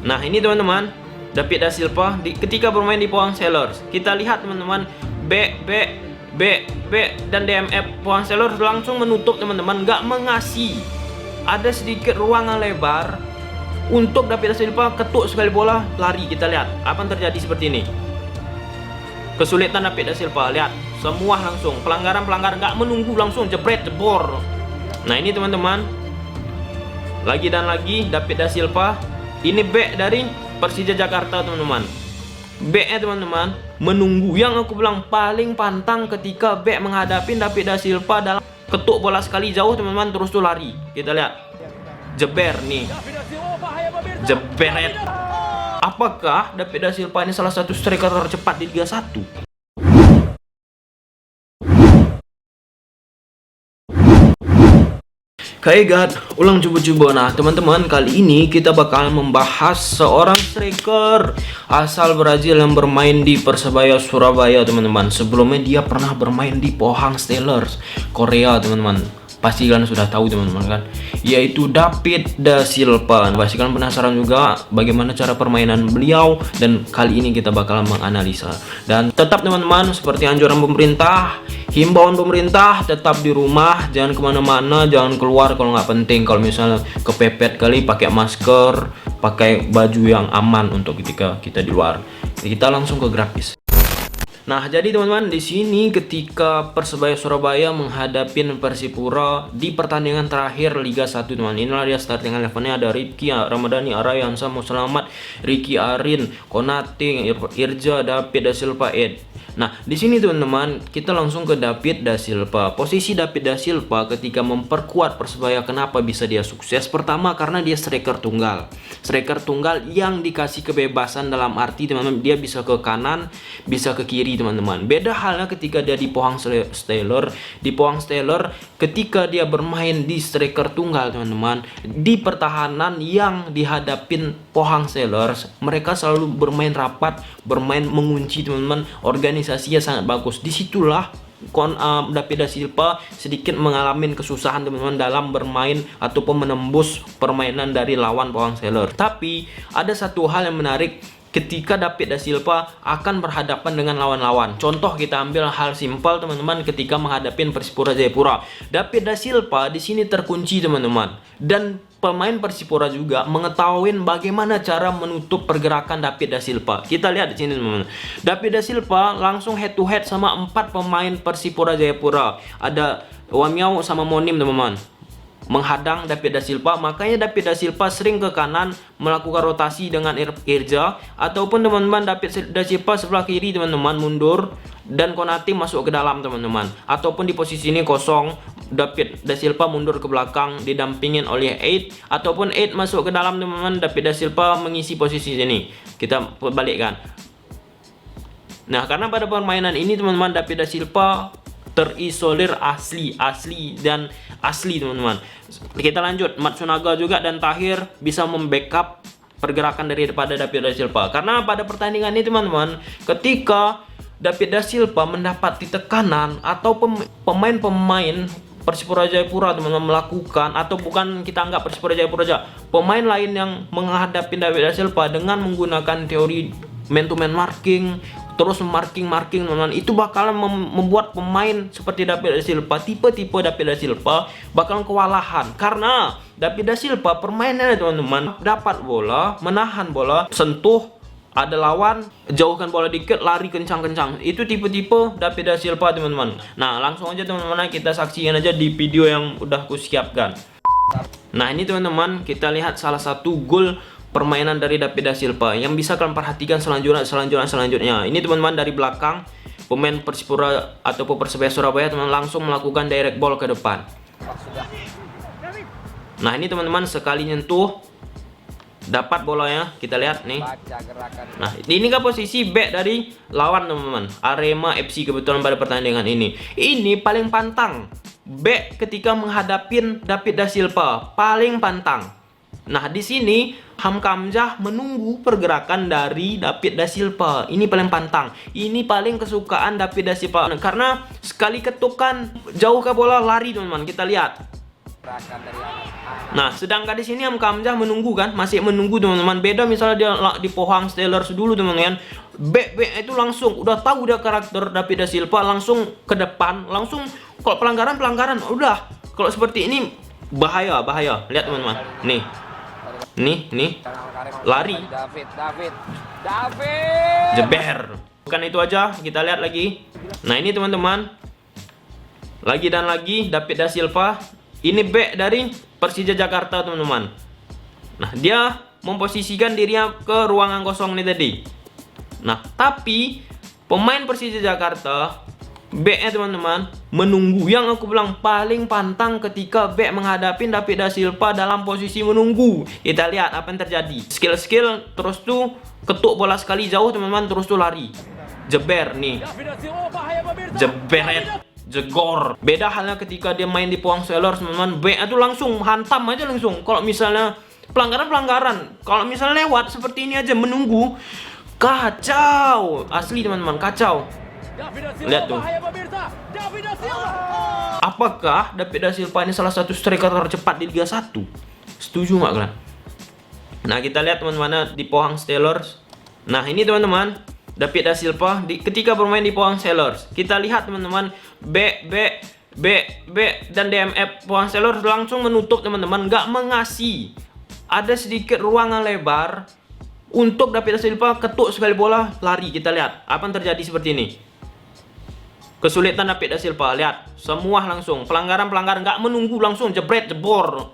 Nah ini teman-teman, David da Silva ketika bermain di Pohang Steelers. Kita lihat teman-teman, B dan DMF Pohang Steelers langsung menutup teman-teman, nggak mengasih ada sedikit ruang yang lebar untuk David da Silva ketuk sekali bola lari. Kita lihat apa yang terjadi seperti ini. Kesulitan David da Silva, lihat semua langsung pelanggaran nggak menunggu, langsung jebret jebor. Nah ini teman-teman, lagi dan lagi David da Silva. Ini back dari Persija Jakarta teman-teman. Backnya teman-teman menunggu, yang aku bilang paling pantang ketika back menghadapi David da Silva dalam ketuk bola sekali jauh teman-teman, terus tuh lari. Kita lihat jeber nih, jeberet. Apakah David da Silva ini salah satu striker tercepat di Liga 1? God, ulang coba-coba. Nah teman-teman, kali ini kita bakal membahas seorang striker asal Brazil yang bermain di Persebaya Surabaya teman-teman. Sebelumnya dia pernah bermain di Pohang Steelers Korea teman-teman. Pasti kalian sudah tahu teman-teman kan, yaitu David da Silva. Pasti kalian penasaran juga bagaimana cara permainan beliau, dan kali ini kita bakal menganalisa. Dan tetap teman-teman, seperti anjuran pemerintah, himbauan pemerintah, tetap di rumah, jangan kemana-mana, jangan keluar kalau nggak penting. Kalau misalnya kepepet kali, pakai masker, pakai baju yang aman untuk ketika kita di luar. Kita langsung ke grafis. Nah, jadi teman-teman, di sini ketika Persebaya Surabaya menghadapi Persipura di pertandingan terakhir Liga 1 teman. Inilah dia starting elevennya, ada Rifki, Ramadhani, Arayansa, Selamat, Ricky Arin, Konate, Irja, David da Silva, Ed. Nah, di sini teman-teman, kita langsung ke David da Silva. Posisi David da Silva ketika memperkuat Persebaya, kenapa bisa dia sukses? Pertama, karena dia striker tunggal. Striker tunggal yang dikasih kebebasan, dalam arti teman-teman, dia bisa ke kanan, bisa ke kiri teman-teman. Beda halnya ketika dia di Pohang Steelers. Di Pohang Steelers ketika dia bermain di striker tunggal teman-teman, di pertahanan yang dihadapin Pohang Steelers, mereka selalu bermain rapat, bermain mengunci teman-teman. Organisasinya sangat bagus. Disitulah David da Silva sedikit mengalami kesusahan teman-teman dalam bermain ataupun menembus permainan dari lawan Pohang Steelers. Tapi ada satu hal yang menarik ketika David da Silva akan berhadapan dengan lawan-lawan. Contoh, kita ambil hal simpel teman-teman, ketika menghadapi Persipura Jayapura. David da Silva di sini terkunci teman-teman, dan pemain Persipura juga mengetahui bagaimana cara menutup pergerakan David da Silva. Kita lihat di sini teman-teman. David da Silva langsung head to head sama 4 pemain Persipura Jayapura. Ada Wamiao sama Monim teman-teman, menghadang David da Silva. Makanya David da Silva sering ke kanan melakukan rotasi dengan Irja, ataupun teman-teman David da Silva sebelah kiri teman-teman mundur dan Konate masuk ke dalam teman-teman, ataupun di posisi ini kosong, David da Silva mundur ke belakang didampingin oleh Aid, ataupun Aid masuk ke dalam teman-teman, David da Silva mengisi posisi sini. Kita balikkan. Nah, karena pada permainan ini teman-teman, David da Silva terisolir asli teman-teman. Kita lanjut, Matsunaga juga dan Tahir bisa membackup pergerakan daripada David da Silva. Karena pada pertandingan ini teman-teman, ketika David da Silva mendapati tekanan atau pemain-pemain Persipura Jayapura teman-teman melakukan, atau bukan kita anggap Persipura Jayapura aja, pemain lain yang menghadapi David da Silva dengan menggunakan teori man to man marking, terus marking teman-teman, itu bakalan membuat pemain seperti David da Silva, tipe-tipe David da Silva bakalan kewalahan. Karena David da Silva permainannya teman-teman, dapat bola, menahan bola, sentuh, ada lawan, jauhkan bola dikit, lari kencang-kencang. Itu tipe-tipe David da Silva teman-teman. Nah, langsung aja teman-teman, kita saksikan aja di video yang udah aku siapkan. Nah, ini teman-teman, kita lihat salah satu gol permainan dari David da Silva yang bisa kalian perhatikan selanjutnya. Ini teman-teman, dari belakang pemain Persipura ataupun Persebaya Surabaya teman langsung melakukan direct ball ke depan. Nah, ini teman-teman, sekali nyentuh dapat bolanya, kita lihat nih. Nah, ini kan posisi back dari lawan teman-teman, Arema FC kebetulan pada pertandingan ini. Ini paling pantang back ketika menghadapin David da Silva, paling pantang. Nah, di sini Hamka Hamzah menunggu pergerakan dari David da Silva. Ini paling pantang. Ini paling kesukaan David da Silva. Karena sekali ketukan jauh ke bola lari teman-teman. Kita lihat. Nah, sedangkan di sini Hamzah menunggu kan, masih menunggu teman-teman. Beda misalnya dia di Pohang Steelers dulu teman-teman. Bek itu langsung udah tahu dia karakter David da Silva, langsung ke depan, langsung kalau pelanggaran udah. Kalau seperti ini bahaya. Lihat teman-teman. Nih. Lari. David. Jeber. Bukan itu aja, kita lihat lagi. Nah, ini teman-teman. Lagi dan lagi David da Silva. Ini bek dari Persija Jakarta teman-teman. Nah, dia memposisikan dirinya ke ruangan kosong ini tadi. Nah, tapi pemain Persija Jakarta beknya teman-teman menunggu. Yang aku bilang paling pantang ketika bek menghadapi David da Silva dalam posisi menunggu. Kita lihat apa yang terjadi. Skill terus tuh ketuk bola sekali jauh teman-teman, terus tuh lari. Jeber nih. Jeberet. Jegor. Beda halnya ketika dia main di Pohang Steelers teman-teman, BA tuh langsung hantam aja langsung. Kalau misalnya pelanggaran, kalau misalnya lewat seperti ini aja menunggu, kacau. Asli teman-teman, kacau. Lihat tuh. Apakah David da Silva ini salah satu striker tercepat di Liga 1? Setuju nggak kalian? Nah, kita lihat teman-teman di Pohang Steelers. Nah, ini teman-teman David da Silva ketika bermain di Pohang Steelers. Kita lihat teman-teman, B dan DMF Pohang Steelers langsung menutup teman-teman, nggak mengasih ada sedikit ruangan lebar untuk David da Silva ketuk sekali bola lari. Kita lihat apa yang terjadi seperti ini. Kesulitan David da Silva, lihat semua langsung pelanggaran nggak menunggu, langsung jebret jebol.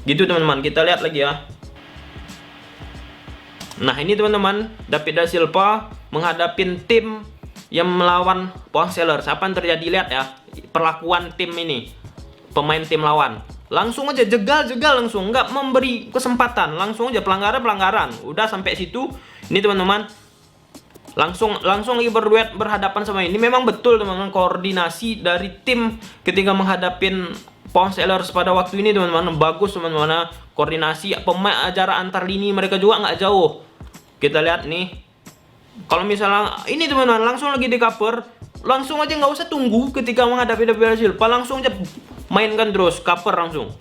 Gitu teman-teman, kita lihat lagi ya. Nah, ini teman-teman David da Silva menghadapi tim yang melawan Pohang Steelers. Apa yang terjadi, lihat ya perlakuan tim ini, pemain tim lawan. Langsung aja jegal langsung, nggak memberi kesempatan, langsung aja pelanggaran. Udah sampai situ. Ini teman-teman langsung lagi berduet berhadapan sama ini. Memang betul teman-teman, koordinasi dari tim ketika menghadapin Pohang Steelers pada waktu ini teman-teman bagus teman-teman. Koordinasi pemain jarak antar lini mereka juga nggak jauh. Kita lihat nih, kalau misalnya ini teman-teman langsung lagi di cover, langsung aja nggak usah tunggu ketika menghadapi David da Silva, langsung aja mainkan terus cover langsung.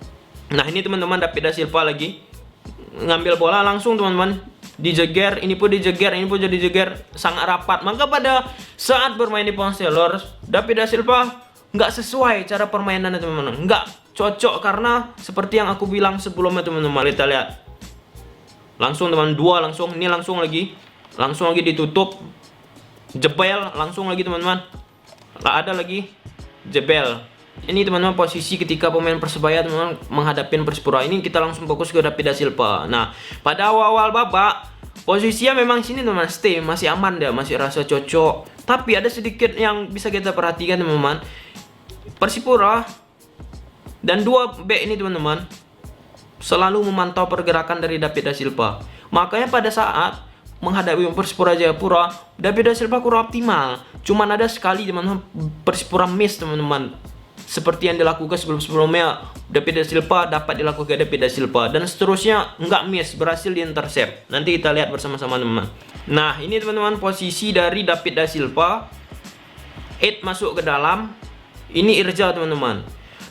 Nah, ini teman-teman David da Silva lagi ngambil bola langsung teman-teman, dijeger, ini pun jadi jeger sangat rapat. Maka pada saat bermain di Pohang Steelers, David da Silva nggak sesuai cara permainannya teman-teman, nggak cocok karena seperti yang aku bilang sebelumnya teman-teman. Kita lihat langsung teman, dua langsung, ini langsung lagi ditutup, jebel langsung lagi teman-teman, ada lagi jebel. Ini teman-teman posisi ketika pemain Persebaya teman-teman menghadapi Persipura. Ini kita langsung fokus ke David da Silva. Nah, pada awal babak posisinya memang sini teman-teman stay, masih aman dia, masih rasa cocok. Tapi ada sedikit yang bisa kita perhatikan teman-teman. Persipura dan dua back ini teman-teman selalu memantau pergerakan dari David da Silva. Makanya pada saat menghadapi Persipura Jayapura, David da Silva kurang optimal. Cuman ada sekali teman-teman Persipura miss teman-teman. Seperti yang dilakukan sebelum-sebelumnya, David da Silva dapat dilakukan David da Silva, dan seterusnya nggak miss, berhasil diintercept. Nanti kita lihat bersama-sama teman-teman. Nah, ini teman-teman posisi dari David da Silva. Masuk ke dalam. Ini Irja teman-teman.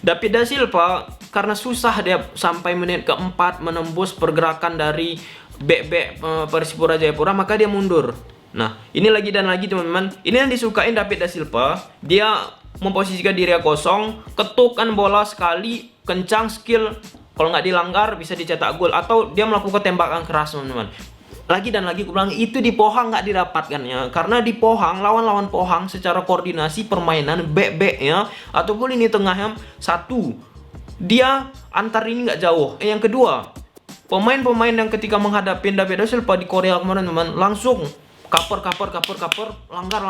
David da Silva karena susah dia sampai menit keempat menembus pergerakan dari bek Persipura Jayapura, maka dia mundur. Nah, ini lagi dan lagi teman-teman. Ini yang disukain David da Silva. Dia memposisikan diri kosong, ketukan bola sekali, kencang, skill. Kalau nggak dilanggar bisa dicetak gol, atau dia melakukan tembakan keras teman-teman. Lagi dan lagi aku bilang itu di Pohang nggak didapatkan ya, karena di Pohang lawan Pohang secara koordinasi permainan bek-beknya ataupun ini tengahnya satu, dia antar ini nggak jauh. Yang kedua, pemain-pemain yang ketika menghadapi David da Silva di Korea kemarin teman, langsung cover, langgar,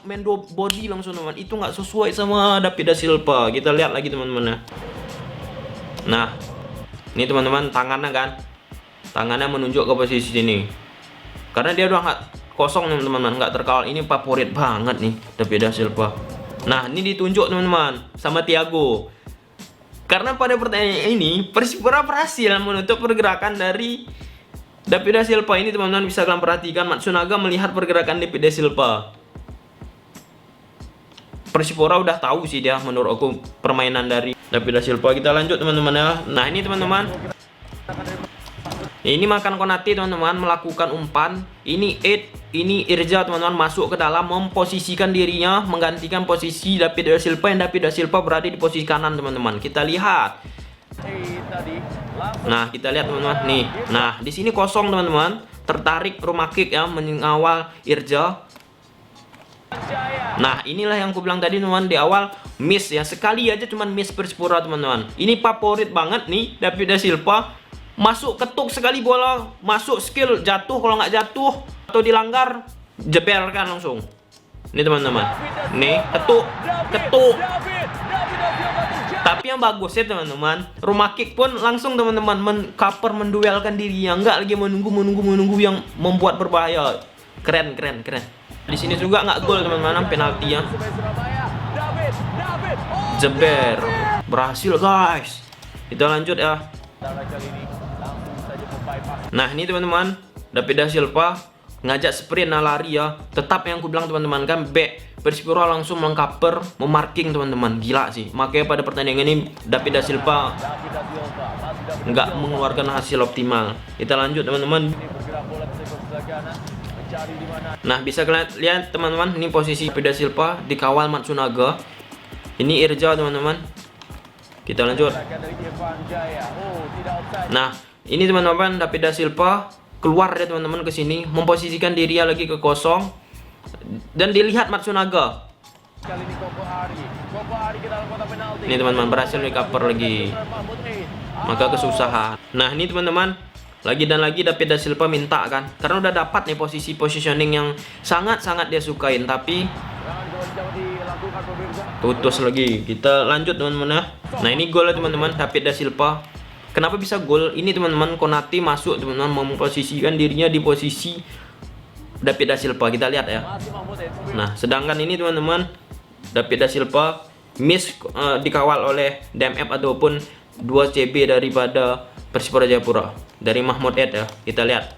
main body langsung teman. Itu nggak sesuai sama David da Silva. Kita lihat lagi teman-teman. Nah, ini teman-teman tangannya menunjuk ke posisi sini, karena dia udah nggak kosong teman-teman, nggak terkawal. Ini favorit banget nih David da Silva. Nah, ini ditunjuk teman-teman sama Thiago, karena pada pertandingan ini Persipura berhasil menutup pergerakan dari David da Silva ini teman-teman. Bisa kalian perhatikan, Matsunaga melihat pergerakan David da Silva. Persipura udah tahu sih dia menurut aku permainan dari David da Silva. Kita lanjut teman-teman ya. Nah ini teman-teman, ini makan Konate teman-teman, melakukan umpan. Ini ini Irja teman-teman, masuk ke dalam, memposisikan dirinya, menggantikan posisi David da Silva, yang David da Silva berada di posisi kanan teman-teman. Kita lihat. Nah kita lihat teman-teman nih. Nah di sini kosong teman-teman, tertarik rumah kick ya, mengawal Irja. Nah inilah yang aku bilang tadi teman-teman di awal, miss ya, sekali aja cuman miss Persipura teman-teman. Ini favorit banget nih David da Silva, masuk ketuk sekali bola, masuk skill, jatuh, kalau nggak jatuh atau dilanggar jeberkan langsung. Ini teman-teman, nih ketuk. Tapi yang bagus ya teman-teman, rumah kick pun langsung teman-teman men-cover, menduelkan dirinya, nggak lagi menunggu yang membuat berbahaya. Keren. Di sini juga nggak gol teman-teman, penalti ya. Jeber, berhasil guys. Kita lanjut ya. Nah ini teman-teman, David da Silva ngajak sprint, lari ya. Tetap yang aku bilang teman-teman kan, back Persipura langsung mengcover, memarking teman-teman. Gila sih. Makanya pada pertandingan ini David da Silva nggak mengeluarkan hasil optimal. Kita lanjut teman-teman. Nah bisa kalian lihat teman-teman, ini posisi David da Silva dikawal Matsunaga. Ini Irja teman-teman. Kita lanjut. Nah ini teman-teman, David da Silva keluar ya teman-teman ke sini, memposisikan diri lagi ke kosong, dan dilihat Matsunaga. Ini teman-teman, berhasil recover lagi, maka kesusahan. Nah ini teman-teman, lagi dan lagi David da Silva minta kan, karena udah dapat nih posisi positioning yang sangat-sangat dia sukain, tapi putus lagi. Kita lanjut teman-teman ya. Nah ini gol ya teman-teman, David da Silva. Kenapa bisa gol? Ini teman-teman, Konate masuk teman-teman, memposisikan dirinya di posisi David da Silva. Kita lihat ya. Nah sedangkan ini teman-teman, David da Silva miss dikawal oleh DMF ataupun 2 CB daripada Persipura Jayapura, dari Mahmud Ed ya. Kita lihat.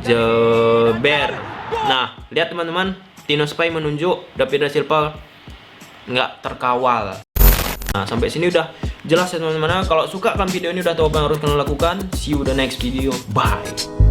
Jeber. Nah lihat teman-teman, Tino Spy menunjuk David da Silva nggak terkawal. Nah sampai sini udah jelas ya teman-teman. Kalau suka kan video ini, udah tahu apa yang harus kalian lakukan. See you the next video. Bye.